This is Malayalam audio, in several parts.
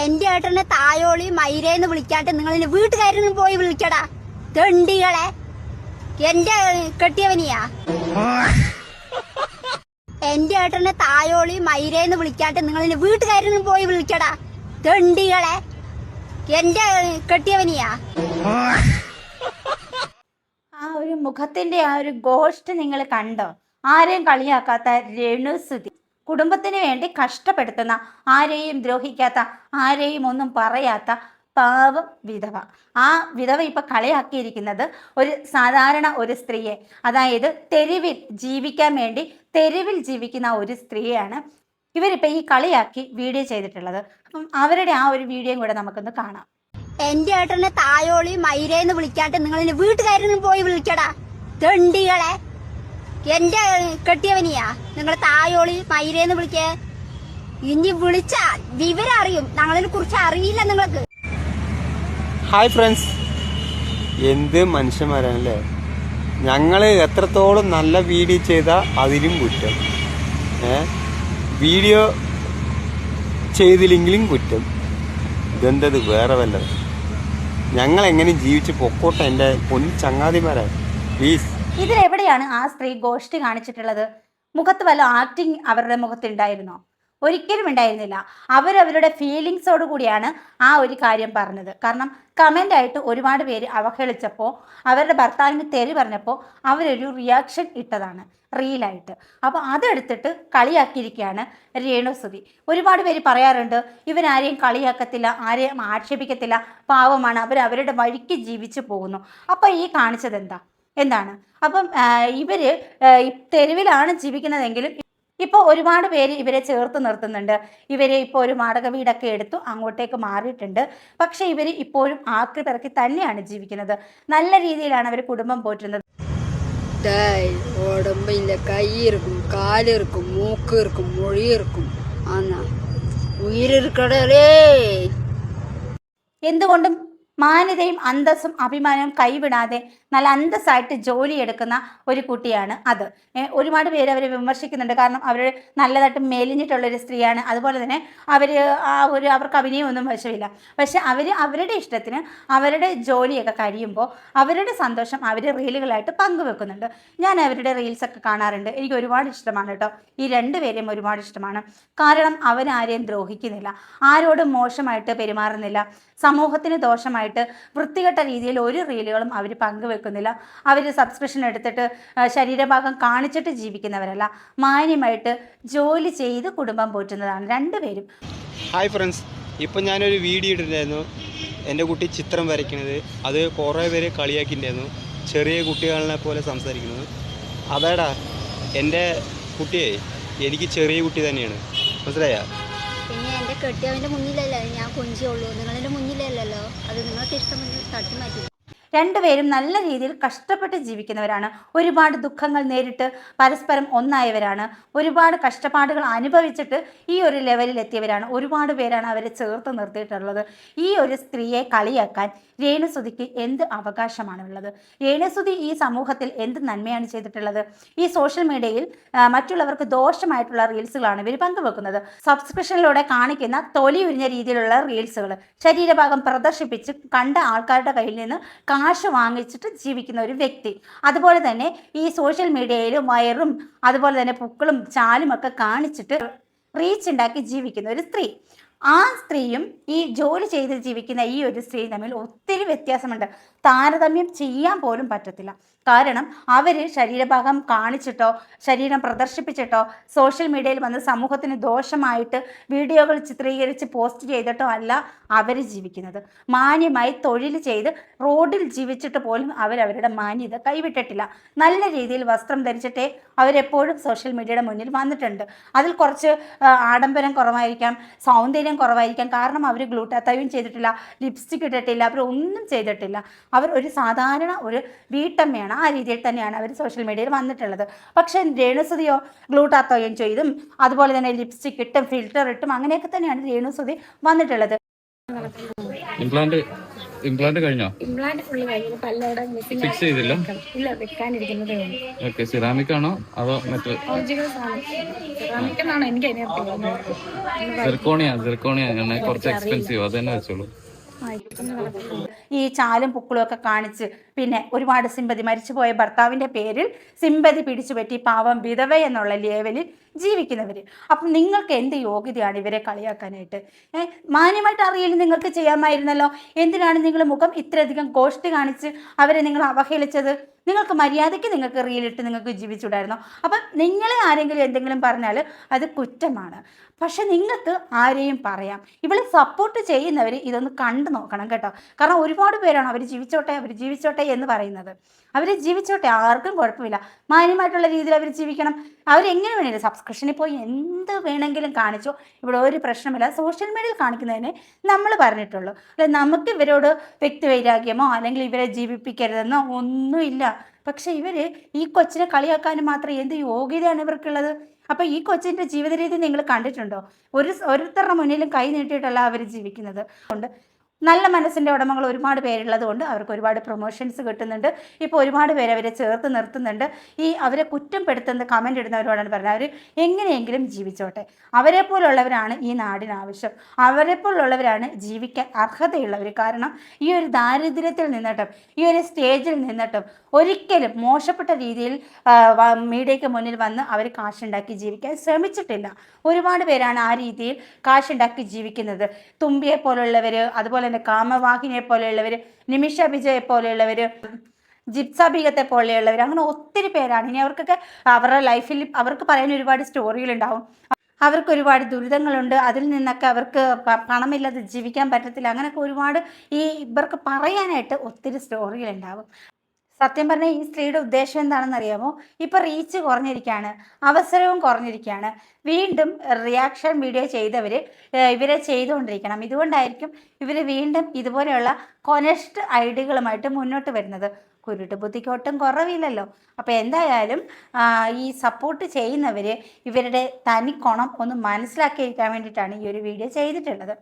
എന്റെ ഏട്ടനെ തായോളി മൈരേന്ന് വിളിക്കാണ്ട് നിങ്ങൾ എന്റെ വീട്ടുകാരനും പോയി വിളിക്കടാ തെണ്ടികളെ. എന്റെ കെട്ടിയവനിയാ. എന്റെ ഏട്ടനെ തായോളി മൈരേന്ന് വിളിക്കാണ്ട് നിങ്ങൾ എന്റെ വീട്ടുകാരനും പോയി വിളിക്കടാ തെണ്ടികളെ. എന്റെ കെട്ടിയവനിയാ. ആ ഒരു മുഖത്തിന്റെ ആ ഒരു ഗോഷ്ട് നിങ്ങൾ കണ്ടോ? ആരെയും കളിയാക്കാത്ത രേണുസുതി, കുടുംബത്തിന് വേണ്ടി കഷ്ടപ്പെടുത്തുന്ന, ആരെയും ദ്രോഹിക്കാത്ത, ആരെയും ഒന്നും പറയാത്ത പാവം വിധവ. ആ വിധവ ഇപ്പൊ കളിയാക്കിയിരിക്കുന്നത് ഒരു സാധാരണ ഒരു സ്ത്രീയെ, അതായത് തെരുവിൽ ജീവിക്കാൻ വേണ്ടി തെരുവിൽ ജീവിക്കുന്ന ഒരു സ്ത്രീയാണ് ഇവരിപ്പോ ഈ കളിയാക്കി വീഡിയോ ചെയ്തിട്ടുള്ളത്. അപ്പം അവരുടെ ആ ഒരു വീഡിയോയും കൂടെ നമുക്കൊന്ന് കാണാം. എന്റെ ഏട്ടനെ തായോളി മൈരേന്ന് വിളിക്കാണ്ട് നിങ്ങൾ എന്റെ വീട്ടുകാരനും പോയി വിളിക്കടാ തെണ്ടികളെ. എന്റെ കെട്ടിയവനിയാ. നിങ്ങൾ തായോളി മൈരേന്ന് വിളിക്കേ. ഇനി വിളിച്ച വിവരം അറിയും. ഞങ്ങളതിനെ കുറിച്ച് അറിയില്ല നിങ്ങൾക്ക്. ഹായ് ഫ്രണ്ട്സ്, എന്ത് മനുഷ്യന്മാരാണല്ലേ. ഞങ്ങൾ എത്രത്തോളം നല്ല വീഡിയോ ചെയ്താൽ അതിലും കുറ്റം, വീഡിയോ ചെയ്തില്ലെങ്കിലും കുറ്റം. ഇതെന്തത് വേറെ വല്ലത്. ഞങ്ങളെങ്ങനെ ജീവിച്ച് പൊക്കോട്ടെ എൻ്റെ പൊന്നു ചങ്ങാതിമാരെ, പ്ലീസ്. ഇതിലെവിടെയാണ് ആ സ്ത്രീ ഗോഷ്ടി കാണിച്ചിട്ടുള്ളത്? മുഖത്ത് വല്ല ആക്ടിങ് അവരുടെ മുഖത്തുണ്ടായിരുന്നോ? ഒരിക്കലും ഉണ്ടായിരുന്നില്ല. അവരവരുടെ ഫീലിങ്സോട് കൂടിയാണ് ആ ഒരു കാര്യം പറഞ്ഞത്. കാരണം കമൻ്റ് ആയിട്ട് ഒരുപാട് പേര് അവഹേളിച്ചപ്പോൾ, അവരുടെ ഭർത്താവിന് തെറി പറഞ്ഞപ്പോൾ അവരൊരു റിയാക്ഷൻ ഇട്ടതാണ് റീലായിട്ട്. അപ്പോൾ അതെടുത്തിട്ട് കളിയാക്കിയിരിക്കുകയാണ് രേണുസുതി. ഒരുപാട് പേര് പറയാറുണ്ട് ഇവരാരെയും കളിയാക്കത്തില്ല, ആരെയും ആക്ഷേപിക്കത്തില്ല, പാവമാണ്, അവരവരുടെ വഴിക്ക് ജീവിച്ചു പോകുന്നു. അപ്പോൾ ഈ കാണിച്ചത് എന്താണ്? അപ്പം ഇവര് തെരുവിലാണ് ജീവിക്കുന്നതെങ്കിലും ഇപ്പോൾ ഒരുപാട് പേര് ഇവരെ ചേർത്ത് നിർത്തുന്നുണ്ട്. ഇവരെ ഇപ്പോൾ ഒരു വാടക വീടൊക്കെ എടുത്തു അങ്ങോട്ടേക്ക് മാറിയിട്ടുണ്ട്. പക്ഷെ ഇവർ ഇപ്പോഴും ആക്രി പിറക്കി തന്നെയാണ് ജീവിക്കുന്നത്. നല്ല രീതിയിലാണ് അവർ കുടുംബം പോറ്റുന്നത്. உடம்பு இல்லை, கை இருக்கும், கால் இருக்கும், மூக்கு இருக்கும், மொழி இருக்கும், ஆனா உயிர் இருக்கடலே. എന്തുകൊണ്ടും മാന്യതയും അന്തസ്സും അഭിമാനവും കൈവിടാതെ നല്ല അന്തസ്സായിട്ട് ജോലിയെടുക്കുന്ന ഒരു കുട്ടിയാണ് അത്. ഒരുപാട് പേര് അവരെ വിമർശിക്കുന്നുണ്ട്. കാരണം അവർ നല്ലതായിട്ട് മെലിഞ്ഞിട്ടുള്ളൊരു സ്ത്രീയാണ്. അതുപോലെ തന്നെ അവർക്ക് അഭിനയമൊന്നും വശമില്ല. പക്ഷെ അവരുടെ ഇഷ്ടത്തിന് അവരുടെ ജോലിയൊക്കെ കഴിയുമ്പോൾ അവരുടെ സന്തോഷം അവർ റീലുകളായിട്ട് പങ്കുവെക്കുന്നുണ്ട്. ഞാൻ അവരുടെ റീൽസൊക്കെ കാണാറുണ്ട്. എനിക്ക് ഒരുപാട് ഇഷ്ടമാണ് കേട്ടോ. ഈ രണ്ടുപേരെയും ഒരുപാട് ഇഷ്ടമാണ്. കാരണം അവരാരെയും ദ്രോഹിക്കുന്നില്ല, ആരോടും മോശമായിട്ട് പെരുമാറുന്നില്ല, സമൂഹത്തിന് ദോഷമായിട്ട് വൃത്തികെട്ട രീതിയിൽ ഒരു റീലുകളും അവർ പങ്കുവെക്കുന്നില്ല. അവർ സബ്സ്ക്രിപ്ഷൻ എടുത്തിട്ട് ശരീരഭാഗം കാണിച്ചിട്ട് ജീവിക്കുന്നവരല്ല, മാന്യമായിട്ട് ജോലി ചെയ്ത് കുടുംബം പോറ്റുന്നതാണ് രണ്ടുപേരും. ഹായ് ഫ്രണ്ട്സ്, ഇപ്പം ഞാനൊരു വീഡിയോ ഇട്ടിട്ടുണ്ടായിരുന്നു. എൻ്റെ കുട്ടി ചിത്രം വരയ്ക്കുന്നത്. അത് കുറേ പേര് കളിയാക്കിയിട്ടുണ്ടായിരുന്നു, ചെറിയ കുട്ടികളെ പോലെ സംസാരിക്കുന്നത്. അതാടാ എൻ്റെ കുട്ടിയെ, എനിക്ക് ചെറിയ കുട്ടി തന്നെയാണ്, മനസ്സിലായ? പിന്നെ എന്റെ കെട്ടിയവന്റെ മുന്നിലല്ലേ ഞാൻ കൊഞ്ചുള്ളൂ, നിങ്ങളുടെ മുന്നിലല്ലല്ലോ. അത് നിങ്ങൾക്ക് ഇഷ്ടമെങ്കിൽ തട്ടി മാറ്റി. രണ്ടുപേരും നല്ല രീതിയിൽ കഷ്ടപ്പെട്ട് ജീവിക്കുന്നവരാണ്. ഒരുപാട് ദുഃഖങ്ങൾ നേരിട്ട് പരസ്പരം ഒന്നായവരാണ്. ഒരുപാട് കഷ്ടപ്പാടുകൾ അനുഭവിച്ചിട്ട് ഈ ഒരു ലെവലിൽ എത്തിയവരാണ്. ഒരുപാട് പേരാണ് അവരെ ചേർത്ത് നിർത്തിയിട്ടുള്ളത്. ഈ ഒരു സ്ത്രീയെ കളിയാക്കാൻ രേണുസുതിക്ക് എന്ത് അവകാശമാണുള്ളത്? രേണുസുതി ഈ സമൂഹത്തിൽ എന്ത് നന്മയാണ് ചെയ്തിട്ടുള്ളത്? ഈ സോഷ്യൽ മീഡിയയിൽ മറ്റുള്ളവർക്ക് ദോഷമായിട്ടുള്ള റീൽസുകളാണ് ഇവർ പങ്കുവെക്കുന്നത്. സബ്സ്ക്രിപ്ഷനിലൂടെ കാണിക്കുന്ന തൊലി ഉരിഞ്ഞ രീതിയിലുള്ള റീൽസുകൾ, ശരീരഭാഗം പ്രദർശിപ്പിച്ച് കണ്ട ആൾക്കാരുടെ കയ്യിൽ നിന്ന് കാശ് വാങ്ങിച്ചിട്ട് ജീവിക്കുന്ന ഒരു വ്യക്തി. അതുപോലെ തന്നെ ഈ സോഷ്യൽ മീഡിയയിലും വയറും അതുപോലെ തന്നെ പൂക്കളും ചാലും ഒക്കെ കാണിച്ചിട്ട് റീച്ച് ഉണ്ടാക്കി ജീവിക്കുന്ന ഒരു സ്ത്രീ. ആ സ്ത്രീയും ഈ ജോലി ചെയ്ത് ജീവിക്കുന്ന ഈ ഒരു സ്ത്രീയും തമ്മിൽ ഒത്തിരി വ്യത്യാസമുണ്ട്. താരതമ്യം ചെയ്യാൻ പോലും പറ്റത്തില്ല. കാരണം അവർ ശരീരഭാഗം കാണിച്ചിട്ടോ ശരീരം പ്രദർശിപ്പിച്ചിട്ടോ സോഷ്യൽ മീഡിയയിൽ വന്ന് സമൂഹത്തിന് ദോഷമായിട്ട് വീഡിയോകൾ ചിത്രീകരിച്ച് പോസ്റ്റ് ചെയ്തിട്ടോ അല്ല അവർ ജീവിക്കുന്നത്. മാന്യമായി തൊഴിൽ ചെയ്ത് റോഡിൽ ജീവിച്ചിട്ട് പോലും അവരവരുടെ മാന്യത കൈവിട്ടിട്ടില്ല. നല്ല രീതിയിൽ വസ്ത്രം ധരിച്ചിട്ടേ അവരെപ്പോഴും സോഷ്യൽ മീഡിയയുടെ മുന്നിൽ വന്നിട്ടുണ്ട്. അതിൽ കുറച്ച് ആഡംബരം കുറവായിരിക്കാം, സൗന്ദര്യം കുറവായിരിക്കാം. കാരണം അവർ ഗ്ലൂട്ടാത്തയും ചെയ്തിട്ടില്ല, ലിപ്സ്റ്റിക് ഇട്ടിട്ടില്ല, അവർ ഒന്നും ചെയ്തിട്ടില്ല. അവർ ഒരു സാധാരണ ഒരു വീട്ടമ്മയാണ്. ആ രീതിയിൽ തന്നെയാണ് അവർ സോഷ്യൽ മീഡിയയിൽ വന്നിട്ടുള്ളത്. പക്ഷേ രേണുസുതിയോ ഗ്ലൂട്ടാത്തോയും ചെയ്തും അതുപോലെ തന്നെ ലിപ്സ്റ്റിക് ഇട്ടും ഫിൽറ്റർ ഇട്ടും അങ്ങനെയൊക്കെ തന്നെയാണ് രേണുസുതി വന്നിട്ടുള്ളത്. ഇംപ്ലാന്റ് കഴിഞ്ഞോ? ഇംപ്ലാന്റ് ഫുള്ള് കഴിഞ്ഞു. പല്ലവിടെ ഫിക്സ് ചെയ്തില്ല? ഇല്ല, വെക്കാനിരിക്കുന്നതേ ഉള്ളൂ. ഓക്കെ. സിറാമിക് ആണോ അതോ മെറ്റൽ? ഒറിജിനൽ സെറാമിക് എന്നാണ് എനിക്ക് അതിനകത്ത്. സിർക്കോണിയ കുറച്ച് എക്സ്പെൻസീവ്, അത് തന്നെ വെച്ചോളൂ. ഈ ചാലും പുക്കളും ഒക്കെ കാണിച്ച് പിന്നെ ഒരുപാട് സിമ്പതി, മരിച്ചുപോയ ഭർത്താവിൻ്റെ പേരിൽ സിമ്പതി പിടിച്ചുപറ്റി പാവം വിധവ എന്നുള്ള ലേവലിൽ ജീവിക്കുന്നവർ. അപ്പം നിങ്ങൾക്ക് എന്ത് യോഗ്യതയാണ് ഇവരെ കളിയാക്കാനായിട്ട്? മാന്യമായിട്ട് അറിയില്ല നിങ്ങൾക്ക് ചെയ്യാമായിരുന്നല്ലോ. എന്തിനാണ് നിങ്ങൾ മുഖം ഇത്രയധികം ഗോഷ്ടി കാണിച്ച് അവരെ നിങ്ങൾ അവഹേളിച്ചത്? നിങ്ങൾക്ക് മര്യാദയ്ക്ക് നിങ്ങൾക്ക് റീലിട്ട് നിങ്ങൾക്ക് ജീവിച്ചുകൂടായിരുന്നോ? അപ്പം നിങ്ങളെ ആരെങ്കിലും എന്തെങ്കിലും പറഞ്ഞാൽ അത് കുറ്റമാണ്. പക്ഷെ നിങ്ങൾക്ക് ആരെയും പറയാം. ഇവളെ സപ്പോർട്ട് ചെയ്യുന്നവർ ഇതൊന്ന് കണ്ടു നോക്കണം കേട്ടോ. കാരണം ഒരുപാട് പേരാണ് അവർ ജീവിച്ചോട്ടെ എന്ന് പറയുന്നത്. അവർ ജീവിച്ചോട്ടെ, ആർക്കും കുഴപ്പമില്ല. മാന്യമായിട്ടുള്ള രീതിയിൽ അവർ ജീവിക്കണം. അവരെങ്ങനെ വേണമെങ്കിലും സബ്സ്ക്രിപ്ഷനിൽ പോയി എന്ത് വേണമെങ്കിലും കാണിച്ചോ, ഇവിടെ ഒരു പ്രശ്നമില്ല. സോഷ്യൽ മീഡിയയിൽ കാണിക്കുന്നതിനെ നമ്മൾ പറഞ്ഞിട്ടുള്ളൂ. അല്ലെ, നമുക്ക് ഇവരോട് വ്യക്തിവൈരാഗ്യമോ അല്ലെങ്കിൽ ഇവരെ ജീവിപ്പിക്കരുതെന്നോ ഒന്നുമില്ല. പക്ഷെ ഇവർ ഈ കൊച്ചിനെ കളിയാക്കാനും മാത്രം എന്ത് യോഗ്യതയാണ് ഇവർക്കുള്ളത്? അപ്പം ഈ കൊച്ചിൻ്റെ ജീവിത രീതി നിങ്ങൾ കണ്ടിട്ടുണ്ടോ? ഓരോരുത്തരുടെ മുന്നിലും കൈ നീട്ടിയിട്ടല്ല അവർ ജീവിക്കുന്നത്. കൊണ്ട് നല്ല മനസ്സിൻ്റെ ഉടമകൾ ഒരുപാട് പേരുള്ളത് കൊണ്ട് അവർക്ക് ഒരുപാട് പ്രൊമോഷൻസ് കിട്ടുന്നുണ്ട്. ഇപ്പോൾ ഒരുപാട് പേര് അവരെ ചേർത്ത് നിർത്തുന്നുണ്ട്. ഈ അവരെ കുറ്റപ്പെടുത്തുന്ന കമൻ്റ് ഇടുന്നവരോടാണ് പറഞ്ഞത്, അവർ എങ്ങനെയെങ്കിലും ജീവിച്ചോട്ടെ. അവരെ പോലുള്ളവരാണ് ഈ നാടിന് ആവശ്യം. അവരെ പോലുള്ളവരാണ് ജീവിക്കാൻ അർഹതയുള്ളവർ. കാരണം ഈ ഒരു ദാരിദ്ര്യത്തിൽ നിന്നിട്ടും ഈ ഒരു സ്റ്റേജിൽ നിന്നിട്ടും ഒരിക്കലും മോശപ്പെട്ട രീതിയിൽ മീഡിയയ്ക്ക് മുന്നിൽ വന്ന് അവർ കാശുണ്ടാക്കി ജീവിക്കാൻ ശ്രമിച്ചിട്ടില്ല. ഒരുപാട് പേരാണ് ആ രീതിയിൽ കാശുണ്ടാക്കി ജീവിക്കുന്നത്. തുമ്പിയെ പോലുള്ളവർ, അതുപോലെ തന്നെ കാമവാഹിനിയെ പോലെയുള്ളവർ, നിമിഷ വിജയെ പോലെയുള്ളവർ, ജിപ്സ ബീഗത്തെ പോലെയുള്ളവർ, അങ്ങനെ ഒത്തിരി പേരാണ്. ഇനി അവർക്കൊക്കെ അവരുടെ ലൈഫിൽ അവർക്ക് പറയാൻ ഒരുപാട് സ്റ്റോറികളുണ്ടാവും. അവർക്ക് ഒരുപാട് ദുരിതങ്ങളുണ്ട്. അതിൽ നിന്നൊക്കെ അവർക്ക് പണമില്ലാതെ ജീവിക്കാൻ പറ്റത്തില്ല. അങ്ങനെയൊക്കെ ഒരുപാട് ഇവർക്ക് പറയാനായിട്ട് ഒത്തിരി സ്റ്റോറികളുണ്ടാവും. സത്യം പറഞ്ഞാൽ ഈ സ്ത്രീയുടെ ഉദ്ദേശം എന്താണെന്ന് അറിയാമോ? ഇപ്പം റീച്ച് കുറഞ്ഞിരിക്കുകയാണ്, അവസരവും കുറഞ്ഞിരിക്കുകയാണ്. വീണ്ടും റിയാക്ഷൻ വീഡിയോ ചെയ്തവർ ഇവരെ ചെയ്തുകൊണ്ടിരിക്കണം. ഇതുകൊണ്ടായിരിക്കും ഇവർ വീണ്ടും ഇതുപോലെയുള്ള കൊനസ്റ്റ് ഐഡിയകളുമായിട്ട് മുന്നോട്ട് വരുന്നത്. കുരുട്ട് ബുദ്ധിക്ക് ഒട്ടും കുറവില്ലല്ലോ. അപ്പോൾ എന്തായാലും ഈ സപ്പോർട്ട് ചെയ്യുന്നവർ ഇവരുടെ തനിക്കൊണം ഒന്ന് മനസ്സിലാക്കിയിരിക്കാൻ വേണ്ടിയിട്ടാണ് ഈ ഒരു വീഡിയോ ചെയ്തിട്ടുള്ളത്.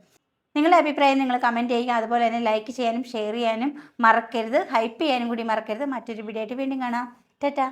നിങ്ങളുടെ അഭിപ്രായം നിങ്ങൾ കമൻറ്റ് ചെയ്യുക. അതുപോലെ തന്നെ ലൈക്ക് ചെയ്യാനും ഷെയർ ചെയ്യാനും മറക്കരുത്. ഹൈപ്പ് ചെയ്യാനും കൂടി മറക്കരുത്. മറ്റൊരു വീഡിയോ ആയിട്ട് വീണ്ടും കാണാം. ടാറ്റാ.